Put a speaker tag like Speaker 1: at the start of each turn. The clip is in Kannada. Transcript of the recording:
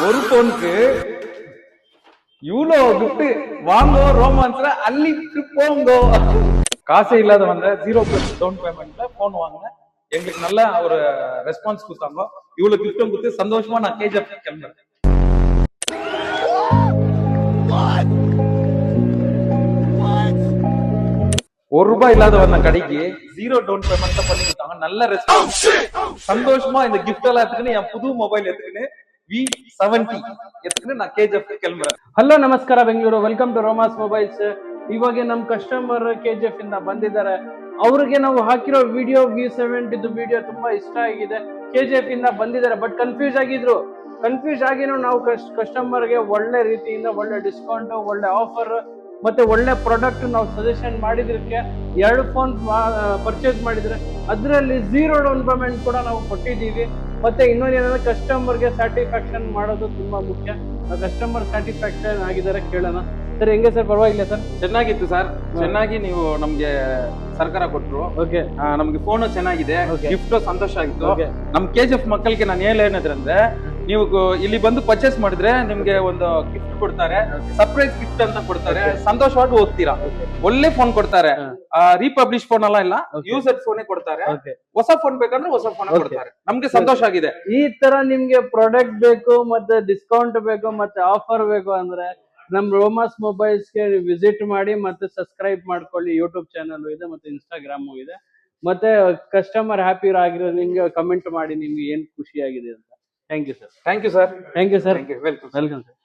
Speaker 1: ஒரு போனுக்கு இவ்வளோ கிஃப்ட் வாங்கோ ரோமான்ஸ்ல அள்ளிட்டு போங்கோ. காசே இல்லாதவங்க 0% டவுன் பேமெண்ட்ல போன் வாங்க. எங்களுக்கு நல்ல ஒரு ரெஸ்பான்ஸ் கொடுத்தாங்க. இவ்வளவு கிஃப்டும் கொடுத்து சந்தோஷமா நான் கேஜிஎஃப் கிளம்புறேன். ₹1 இல்லாத வந்த கடைக்கு 0 டவுன் பேமெண்ட் பண்ணி கொடுத்தாங்க. நல்ல ரெஸ்பான்ஸ். சந்தோஷமா இந்த கிஃப்ட் எல்லாம் எடுத்துக்கின்னு என் புது மொபைல் எடுத்துக்கின்னு V70 எடுத்துக்கின்னு நான் KGF கிளம்புறேன்.
Speaker 2: ಹಲೋ ನಮಸ್ಕಾರ Bengaluru, welcome to Roma's mobiles. ಇವಾಗ ನಮ್ಮ ಕಸ್ಟಮರ್ KGF ಇಂದ ಬಂದಿದ್ದಾರೆ. ಅವ್ರಿಗೆ ನಾವು ಹಾಕಿರೋ ವಿಡಿಯೋ V70 ವಿಡಿಯೋ ತುಂಬಾ ಇಷ್ಟ ಆಗಿದೆ. KGF ಇಂದ ಬಂದಿದ್ದಾರೆ, ಬಟ್ ಕನ್ಫ್ಯೂಸ್ ಆಗಿನೂ ನಾವು ಕಸ್ಟಮರ್ಗೆ ಒಳ್ಳೆ ರೀತಿಯಿಂದ ಒಳ್ಳೆ ಡಿಸ್ಕೌಂಟ್, ಒಳ್ಳೆ ಆಫರ್ ಮತ್ತೆ ಒಳ್ಳೆ ಪ್ರಾಡಕ್ಟ್ ನಾವು ಸಜೆಷನ್ ಮಾಡಿದಕ್ಕೆ 2 ಫೋನ್ ಪರ್ಚೇಸ್ ಮಾಡಿದ್ರೆ ಅದರಲ್ಲಿ 0 ಡೌನ್ ಪೇಮೆಂಟ್ ಕೂಡ ನಾವು ಕೊಟ್ಟಿದ್ದೀವಿ. ಮತ್ತೆ ಇನ್ನೊಂದೇನಂದ್ರೆ ಕಸ್ಟಮರ್ಗೆ ಸ್ಯಾಟಿಸ್ಫ್ಯಾಕ್ಷನ್ ಮಾಡೋದು ತುಂಬಾ ಮುಖ್ಯ. ಕಸ್ಟಮರ್ ಸ್ಯಾಟಿಸ್ಫ್ಯಾಕ್ಷನ್ ಆಗಿದ್ದಾರೆ, ಕೇಳೋಣ. ಸರ್ ಹೆಂಗೆ ಸರ್? ಪರವಾಗಿಲ್ಲ ಸರ್,
Speaker 1: ಚೆನ್ನಾಗಿತ್ತು ಸರ್. ಚೆನ್ನಾಗಿ ನೀವು ನಮ್ಗೆ ಸರ್ಕಾರ ಕೊಟ್ರು.
Speaker 2: ಓಕೆ,
Speaker 1: ನಮ್ಗೆ ಫೋನ್ ಚೆನ್ನಾಗಿದೆ, ಗಿಫ್ಟ್ ಸಂತೋಷ ಆಗಿತ್ತು. ನಮ್ KGF ಮಕ್ಕಳಿಗೆ ನಾನು ಏನಂದ್ರೆ, ನೀವು ಇಲ್ಲಿ ಬಂದು ಪರ್ಚೇಸ್ ಮಾಡಿದ್ರೆ ನಿಮ್ಗೆ ಒಂದು ಗಿಫ್ಟ್ ಕೊಡ್ತಾರೆ, ಸರ್ಪ್ರೈಸ್ ಗಿಫ್ಟ್ ಅಂತ ಕೊಡ್ತಾರೆ. ಸಂತೋಷವಾಗಿ ಹೋಗ್ತೀರಾ. ಒಳ್ಳೆ ಫೋನ್ ಕೊಡ್ತಾರೆ, ರೀಪಬ್ಲಿಷ್ ಫೋನ್ ಇಲ್ಲ, ಯೂಸರ್ ಫೋನೇ ಕೊಡ್ತಾರೆ. ಹೊಸ ಫೋನ್ ಬೇಕಂದ್ರೆ ಹೊಸ ಫೋನ್ ಕೊಡ್ತಾರೆ. ನಮ್ಗೆ ಸಂತೋಷ ಆಗಿದೆ.
Speaker 2: ಈ ತರ ನಿಮ್ಗೆ ಪ್ರಾಡಕ್ಟ್ ಬೇಕು, ಮತ್ತೆ ಡಿಸ್ಕೌಂಟ್ ಬೇಕು, ಮತ್ತೆ ಆಫರ್ ಬೇಕು ಅಂದ್ರೆ ನಮ್ ರೋಮಾಸ್ ಮೊಬೈಲ್ಸ್ ಗೆ ವಿಸಿಟ್ ಮಾಡಿ, ಮತ್ತೆ ಸಬ್ಸ್ಕ್ರೈಬ್ ಮಾಡ್ಕೊಳ್ಳಿ. ಯೂಟ್ಯೂಬ್ ಚಾನಲ್ ಇದೆ, ಮತ್ತೆ ಇನ್ಸ್ಟಾಗ್ರಾಮ್ ಇದೆ. ಮತ್ತೆ ಕಸ್ಟಮರ್ ಹ್ಯಾಪಿ ಆಗಿರೋ ನಿಮ್ಗೆ ಕಮೆಂಟ್ ಮಾಡಿ ನಿಮ್ಗೆ ಏನ್ ಖುಷಿ ಆಗಿದೆ ಅಂತ. Thank you sir.
Speaker 1: Thank you sir.
Speaker 2: Thank you sir.
Speaker 1: Welcome.
Speaker 2: Welcome sir.